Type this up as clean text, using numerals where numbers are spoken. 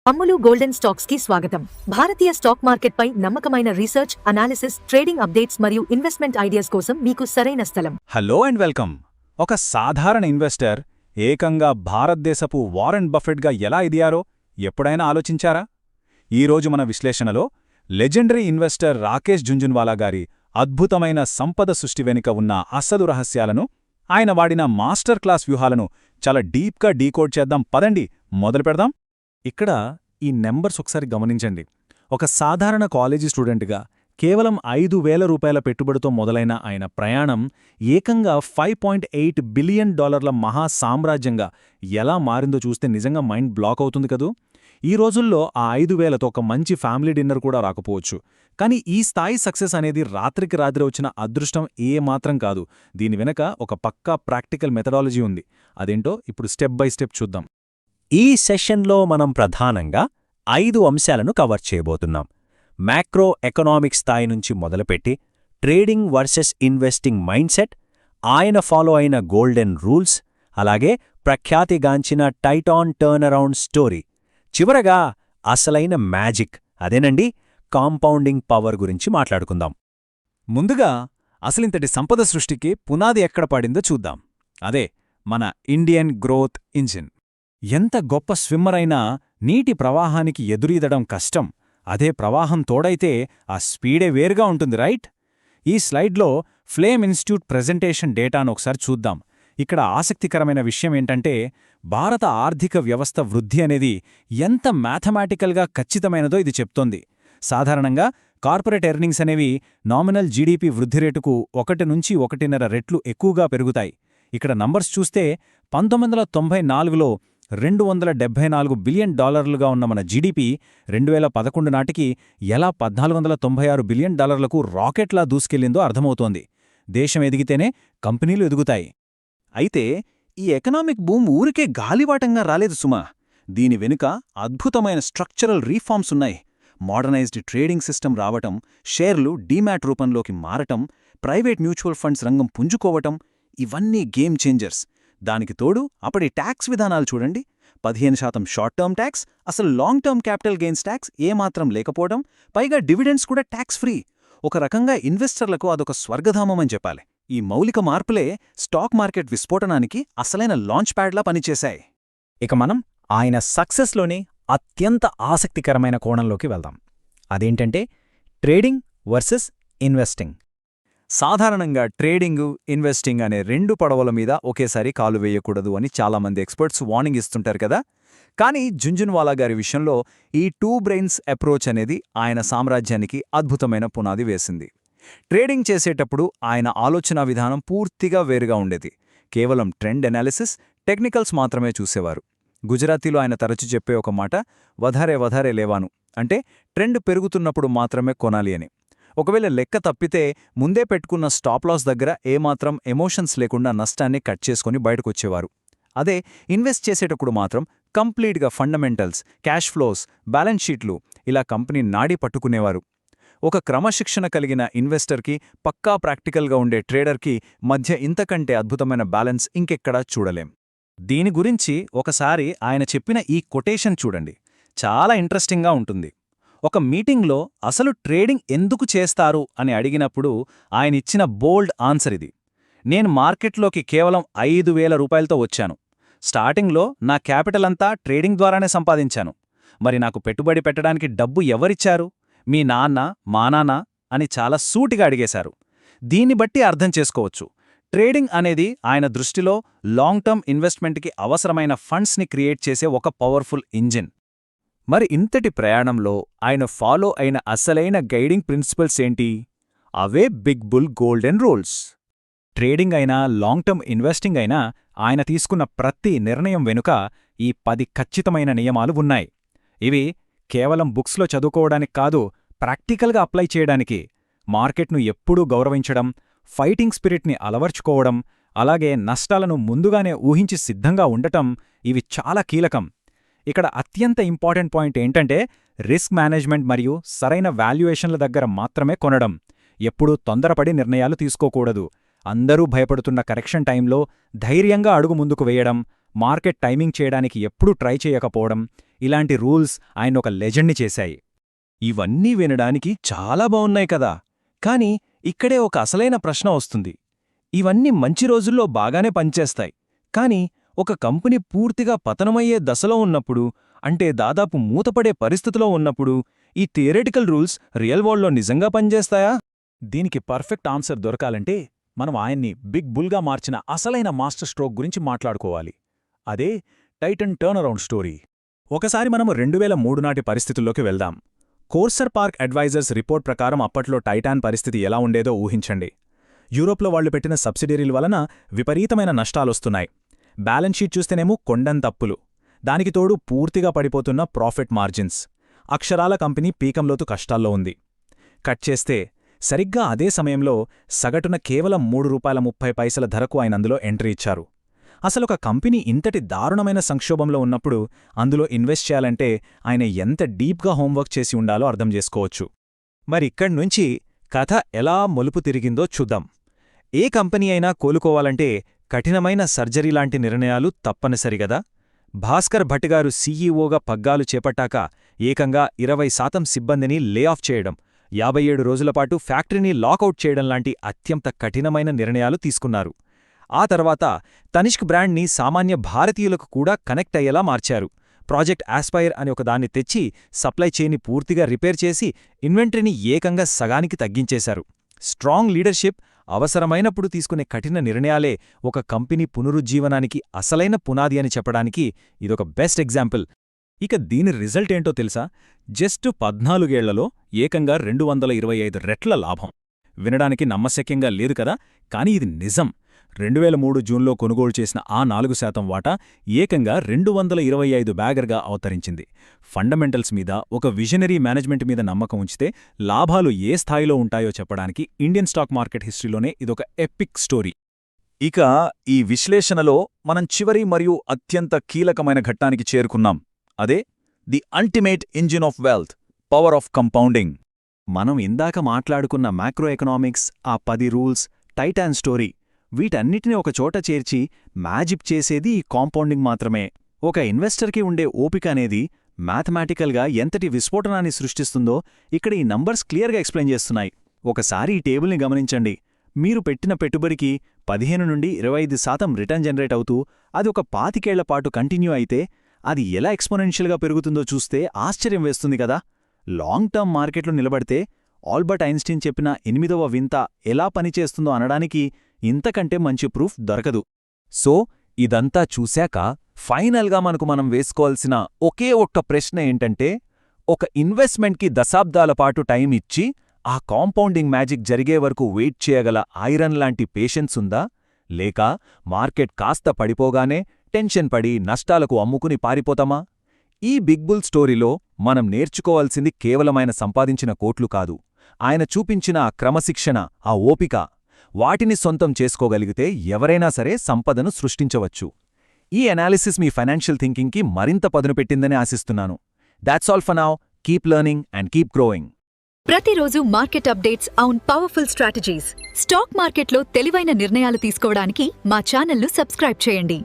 అమ్ములు golden stocks కి స్వాగతం. భారతీయ stock market పై నమ్మకమైన రీసెర్చ్, అనాలిసిస్, ట్రేడింగ్ అప్డేట్స్ మరియు ఇన్వెస్ట్మెంట్ ఐడియాస్ కోసం మీకు సరైన స్థలం. Hello and welcome. ఒక సాధారణ ఇన్వెస్టర్ ఏకంగా భారతదేశపు వారెన్ బఫెట్గా ఎలా ఎదిగారో ఎప్పుడైనా ఆలోచించారా? ఈరోజు మన విశ్లేషణలో లెజెండరీ ఇన్వెస్టర్ రాకేష్ జుంజున్వాలా గారి అద్భుతమైన సంపద సృష్టి వెనుక ఉన్న అసలు రహస్యాలను, ఆయన వాడిన మాస్టర్ క్లాస్ వ్యూహాలను చాలా డీప్గా డీకోడ్ చేద్దాం. పదండి, మొదలు పెడదాం. ఇక్కడ ఈ నెంబర్స్ ఒకసారి గమనించండి. ఒక సాధారణ కాలేజీ స్టూడెంట్గా కేవలం 5,000 రూపాయల పెట్టుబడితో మొదలైన ఆయన ప్రయాణం ఏకంగా $5.8 బిలియన్ మహా సామ్రాజ్యంగా ఎలా మారిందో చూస్తే నిజంగా మైండ్ బ్లాక్ అవుతుంది కదూ. ఈ రోజుల్లో ఆ 5,000తో ఒక మంచి ఫ్యామిలీ డిన్నర్ కూడా రాకపోవచ్చు. కానీ ఈ స్థాయి సక్సెస్ అనేది రాత్రికి రాత్రి వచ్చిన అదృష్టం ఏమాత్రం కాదు. దీని వెనక ఒక పక్కా ప్రాక్టికల్ మెథడాలజీ ఉంది. అదేంటో ఇప్పుడు స్టెప్ బై స్టెప్ చూద్దాం. ఈ సెషన్లో మనం ప్రధానంగా 5 అంశాలను కవర్ చేయబోతున్నాం. మ్యాక్రో ఎకనామిక్ స్థాయి నుంచి మొదలుపెట్టి ట్రేడింగ్ వర్సెస్ ఇన్వెస్టింగ్ మైండ్సెట్, ఆయన ఫాలో అయిన గోల్డెన్ రూల్స్, అలాగే ప్రఖ్యాతిగాంచిన టైటాన్ టర్నరౌండ్ స్టోరీ, చివరగా అసలైన మ్యాజిక్, అదేనండి కాంపౌండింగ్ పవర్ గురించి మాట్లాడుకుందాం. ముందుగా అసలింతటి సంపద సృష్టికి పునాది ఎక్కడ పడిందో చూద్దాం. అదే మన ఇండియన్ గ్రోత్ ఇంజిన్. ఎంత గొప్ప స్విమ్మర్ అయినా నీటి ప్రవాహానికి ఎదురీదడం కష్టం. అదే ప్రవాహం తోడైతే ఆ స్పీడే వేరుగా ఉంటుంది, రైట్? ఈ స్లైడ్లో ఫ్లేమ్ ఇన్స్టిట్యూట్ ప్రెజెంటేషన్ డేటాను ఒకసారి చూద్దాం. ఇక్కడ ఆసక్తికరమైన విషయమేంటంటే, భారత ఆర్థిక వ్యవస్థ వృద్ధి అనేది ఎంత మ్యాథమెటికల్గా ఖచ్చితమైనదో ఇది చెప్తోంది. సాధారణంగా కార్పొరేట్ ఎర్నింగ్స్ అనేవి నామినల్ జీడీపీ వృద్ధి రేటుకు 1 నుంచి 1.5 రెట్లు ఎక్కువగా పెరుగుతాయి. ఇక్కడ నంబర్స్ చూస్తే 1994లో $274 బిలియన్ ఉన్న మన జీడీపీ 2011 నాటికి ఎలా $1,496 బిలియన్ రాకెట్లా దూసుకెళ్లిందో అర్థమవుతోంది. దేశం ఎదిగితేనే కంపెనీలు ఎదుగుతాయి. అయితే ఈ ఎకనామిక్ బూమ్ ఊరికే గాలివాటంగా రాలేదు సుమా. దీని వెనుక అద్భుతమైన స్ట్రక్చరల్ రీఫార్మ్స్ ఉన్నాయి. మోడర్నైజ్డ్ ట్రేడింగ్ సిస్టమ్ రావటం, షేర్లు డీమ్యాట్ రూపంలోకి మారటం, ప్రైవేట్ మ్యూచువల్ ఫండ్స్ రంగం పుంజుకోవటం, ఇవన్నీ గేమ్ చేంజర్స్. దానికి తోడు అప్పటి ట్యాక్స్ విధానాలు చూడండి. 15% షార్ట్ టర్మ్ ట్యాక్స్, అసలు long term capital gains tax ఏమాత్రం లేకపోవడం, పైగా డివిడెండ్స్ కూడా ట్యాక్స్ ఫ్రీ. ఒక రకంగా ఇన్వెస్టర్లకు అదొక స్వర్గధామమని చెప్పాలి. ఈ మౌలిక మార్పులే స్టాక్ మార్కెట్ విస్ఫోటనానికి అసలైన లాంచ్ ప్యాడ్లా పనిచేశాయి. ఇక మనం ఆయన సక్సెస్లోని అత్యంత ఆసక్తికరమైన కోణంలోకి వెళ్దాం. అదేంటంటే ట్రేడింగ్ వర్సెస్ ఇన్వెస్టింగ్. సాధారణంగా ట్రేడింగు, ఇన్వెస్టింగ్ అనే 2 పడవల మీద ఒకేసారి కాలు వేయకూడదు అని చాలామంది ఎక్స్పర్ట్స్ వార్నింగ్ ఇస్తుంటారు కదా. కానీ జుంజున్వాలా గారి విషయంలో ఈ 2 బ్రెయిన్స్ అప్రోచ్ అనేది ఆయన సామ్రాజ్యానికి అద్భుతమైన పునాది వేసింది. ట్రేడింగ్ చేసేటప్పుడు ఆయన ఆలోచనా విధానం పూర్తిగా వేరుగా ఉండేది. కేవలం ట్రెండ్ ఎనాలిసిస్, టెక్నికల్స్ మాత్రమే చూసేవారు. గుజరాతీలో ఆయన తరచు చెప్పే ఒక మాట, వధారే వధారే లేవాను, అంటే ట్రెండ్ పెరుగుతున్నప్పుడు మాత్రమే కొనాలి అని. ఒకవేళ లెక్క తప్పితే ముందే పెట్టుకున్న స్టాప్ లాస్ దగ్గర ఏమాత్రం ఎమోషన్స్ లేకుండా నష్టాన్ని కట్ చేసుకుని బయటకొచ్చేవారు. అదే ఇన్వెస్ట్ చేసేటప్పుడు మాత్రం కంప్లీట్గా ఫండమెంటల్స్, క్యాష్ ఫ్లోస్, బ్యాలెన్స్ షీట్లు ఇలా కంపెనీ నాడి పట్టుకునేవారు. ఒక క్రమశిక్షణ కలిగిన ఇన్వెస్టర్కి, పక్కా ప్రాక్టికల్గా ఉండే ట్రేడర్కి మధ్య ఇంతకంటే అద్భుతమైన బ్యాలెన్స్ ఇంకెక్కడా చూడలేం. దీని గురించి ఒకసారి ఆయన చెప్పిన ఈ కొటేషన్ చూడండి, చాలా ఇంట్రెస్టింగ్గా ఉంటుంది. ఒక మీటింగ్లో అసలు ట్రేడింగ్ ఎందుకు చేస్తారు అని అడిగినప్పుడు ఆయనిచ్చిన బోల్డ్ ఆన్సర్ ఇది. నేను మార్కెట్లోకి కేవలం 5,000 రూపాయలతో వచ్చాను. స్టార్టింగ్లో నా క్యాపిటల్ అంతా ట్రేడింగ్ ద్వారానే సంపాదించాను. మరి నాకు పెట్టుబడి పెట్టడానికి డబ్బు ఎవరిచ్చారు? మీ నాన్న, మా నాన్న అని చాలా సూటిగా అడిగేశారు. దీన్ని బట్టి అర్థం చేసుకోవచ్చు, ట్రేడింగ్ అనేది ఆయన దృష్టిలో లాంగ్ టర్మ్ ఇన్వెస్ట్మెంట్కి అవసరమైన ఫండ్స్ని క్రియేట్ చేసే ఒక పవర్ఫుల్ ఇంజిన్. మరి ఇంతటి ప్రయాణంలో ఆయన ఫాలో అయిన అసలైన గైడింగ్ ప్రిన్సిపల్స్ ఏంటి? అవే big bull golden rules. Trading అయినా, లాంగ్ టర్మ్ ఇన్వెస్టింగ్ అయినా ఆయన తీసుకున్న ప్రతి నిర్ణయం వెనుక ఈ 10 ఖచ్చితమైన నియమాలు ఉన్నాయి. ఇవి కేవలం బుక్స్లో చదువుకోవడానికి కాదు, ప్రాక్టికల్గా అప్లై చేయడానికి. మార్కెట్ను ఎప్పుడూ గౌరవించడం, ఫైటింగ్ స్పిరిట్ని అలవర్చుకోవడం, అలాగే నష్టాలను ముందుగానే ఊహించి సిద్ధంగా ఉండటం, ఇవి చాలా కీలకం. ఇక్కడ అత్యంత ఇంపార్టెంట్ పాయింట్ ఏంటంటే రిస్క్ మేనేజ్మెంట్ మరియు సరైన వాల్యుయేషన్ల దగ్గర మాత్రమే కొనడం. ఎప్పుడూ తొందరపడి నిర్ణయాలు తీసుకోకూడదు. అందరూ భయపడుతున్న కరెక్షన్ టైంలో ధైర్యంగా అడుగు ముందుకు వేయడం, మార్కెట్ టైమింగ్ చేయడానికి ఎప్పుడూ ట్రై చేయకపోవడం, ఇలాంటి రూల్స్ ఆయన ఒక లెజెండ్ని చేశాయి. ఇవన్నీ వినడానికి చాలా బావున్నాయి కదా, కాని ఇక్కడే ఒక అసలైన ప్రశ్న వస్తుంది. ఇవన్నీ మంచి రోజుల్లో బాగానే పనిచేస్తాయి, కాని ఒక కంపెనీ పూర్తిగా పతనమయ్యే దశలో ఉన్నప్పుడు, అంటే దాదాపు మూతపడే పరిస్థితిలో ఉన్నప్పుడు ఈ థియరెటికల్ రూల్స్ రియల్ వరల్డ్లో నిజంగా పనిచేస్తాయా? దీనికి పర్ఫెక్ట్ ఆన్సర్ దొరకాలంటే మనం ఆయన్ని బిగ్ బుల్గా మార్చిన అసలైన మాస్టర్ స్ట్రోక్ గురించి మాట్లాడుకోవాలి. అదే టైటన్ టర్నరౌండ్ స్టోరీ. ఒకసారి మనము 2003 నాటి పరిస్థితుల్లోకి వెళ్దాం. కోర్సర్ పార్క్ అడ్వైజర్స్ రిపోర్ట్ ప్రకారం అప్పట్లో టైటాన్ పరిస్థితి ఎలా ఉండేదో ఊహించండి. యూరోప్లో వాళ్లు పెట్టిన సబ్సిడరీల వలన విపరీతమైన నష్టాలొస్తున్నాయి. బ్యాలెన్స్ షీట్ చూస్తేనేమో కొండంతప్పులు, దానికి తోడు పూర్తిగా పడిపోతున్న ప్రాఫిట్ మార్జిన్స్. అక్షరాల కంపెనీ పీకంలోతు కష్టాల్లో ఉంది. కట్ చేస్తే సరిగ్గా అదే సమయంలో సగటున కేవలం ₹3.30 ధరకు ఆయన అందులో ఎంట్రీ ఇచ్చారు. అసలొక కంపెనీ ఇంతటి దారుణమైన సంక్షోభంలో ఉన్నప్పుడు అందులో ఇన్వెస్ట్ చేయాలంటే ఆయన ఎంత డీప్గా హోంవర్క్ చేసి ఉండాలో అర్థం చేసుకోవచ్చు. మరిక్కడ్నుంచి కథ ఎలా మలుపు తిరిగిందో చూద్దాం. ఏ కంపెనీ అయినా కోలుకోవాలంటే కఠినమైన సర్జరీలాంటి నిర్ణయాలు తప్పనిసరిగదా? భాస్కర్ భట్ గారు సీఈఓగా పగ్గాలు చేపట్టాక ఏకంగా 20% సిబ్బందిని లే ఆఫ్ చేయడం, 57 రోజులపాటు ఫ్యాక్టరీని లాకౌట్ చేయడం లాంటి అత్యంత కఠినమైన నిర్ణయాలు తీసుకున్నారు. ఆ తర్వాత తనిష్క్ బ్రాండ్ని సామాన్య భారతీయులకు కూడా కనెక్ట్ అయ్యేలా మార్చారు. ప్రాజెక్ట్ ఆస్పైర్ అని ఒకదాన్ని తెచ్చి సప్లై చైన్ని పూర్తిగా రిపేర్ చేసి ఇన్వెంటరీని ఏకంగా సగానికి తగ్గించేశారు. స్ట్రాంగ్ లీడర్షిప్, అవసరమైనప్పుడు తీసుకునే కఠిన నిర్ణయాలే ఒక కంపెనీ పునరుజ్జీవనానికి అసలైన పునాది అని చెప్పడానికి ఇదొక బెస్ట్ ఎగ్జాంపుల్. ఇక దీని రిజల్ట్ ఏంటో తెలుసా? జస్ట్ 14 ఏళ్లలో ఏకంగా 225 రెట్ల లాభం. వినడానికి నమ్మశక్యంగా లేదు కదా, కానీ ఇది నిజం. 2003 జూన్లో కొనుగోలు చేసిన ఆ 4% వాటా ఏకంగా 225 బ్యాగర్గా అవతరించింది. ఫండమెంటల్స్ మీద, ఒక విజనరీ మేనేజ్మెంట్ మీద నమ్మకం ఉంచితే లాభాలు ఏ స్థాయిలో ఉంటాయో చెప్పడానికి ఇండియన్ స్టాక్ మార్కెట్ హిస్టరీలోనే ఇదొక ఎపిక్ స్టోరీ. ఇక ఈ విశ్లేషణలో మనం చివరి మరియు అత్యంత కీలకమైన ఘట్టానికి చేరుకున్నాం. అదే the ultimate engine of wealth, power of compounding. మనం ఇందాక మాట్లాడుకున్న మ్యాక్రో ఎకనామిక్స్, ఆ 10 రూల్స్, టైటాన్ స్టోరీ, వీటన్నిటిని ఒకచోట చేర్చి మ్యాజిక్ చేసేది ఈ కాంపౌండింగ్ మాత్రమే. ఒక ఇన్వెస్టర్కి ఉండే ఓపిక అనేది మ్యాథమెటికల్గా ఎంతటి విస్ఫోటనాన్ని సృష్టిస్తుందో ఇక్కడ ఈ నంబర్స్ క్లియర్గా ఎక్స్ప్లెయిన్ చేస్తున్నాయి. ఒకసారి ఈ టేబుల్ని గమనించండి. మీరు పెట్టిన పెట్టుబడికి 15 నుండి 25% రిటర్న్ జనరేట్ అవుతూ అది ఒక 25 ఏళ్లపాటు కంటిన్యూ అయితే అది ఎలా ఎక్స్పోనెన్షియల్గా పెరుగుతుందో చూస్తే ఆశ్చర్యం వేస్తుంది కదా. లాంగ్ టర్మ్ మార్కెట్లో నిలబడితే ఆల్బర్ట్ ఐన్స్టీన్ చెప్పిన 8వ వింత ఎలా పనిచేస్తుందో అనడానికి ఇంతకంటే మంచి ప్రూఫ్ దొరకదు. సో ఇదంతా చూశాక ఫైనల్గా మనం వేసుకోవాల్సిన ఒకే ఒక్క ప్రశ్న ఏంటంటే, ఒక ఇన్వెస్ట్మెంట్కి దశాబ్దాలపాటు టైం ఇచ్చి ఆ కాంపౌండింగ్ మ్యాజిక్ జరిగే వరకు వెయిట్ చేయగల ఐరన్ లాంటి పేషెన్స్ ఉందా? లేక మార్కెట్ కాస్త పడిపోగానే టెన్షన్ పడి నష్టాలకు అమ్ముకుని పారిపోతామా? ఈ బిగ్ బుల్ స్టోరీలో మనం నేర్చుకోవాల్సింది కేవలమైన సంపాదించిన కోట్లు కాదు, ఆయన చూపించిన ఆ క్రమశిక్షణ, ఆ ఓపిక. వాటిని సొంతం చేసుకోగలిగితే ఎవరైనా సరే సంపదను సృష్టించవచ్చు. ఈ అనాలిసిస్ మీ ఫైనాన్షియల్ థింకింగ్కి మరింత పదును పెట్టిందని ఆశిస్తున్నాను. That's all for now. Keep learning and keep growing. ప్రతిరోజు market updates on powerful strategies. Stock మార్కెట్లో తెలివైన నిర్ణయాలు తీసుకోవడానికి మా ఛానల్ను సబ్స్క్రైబ్ చేయండి.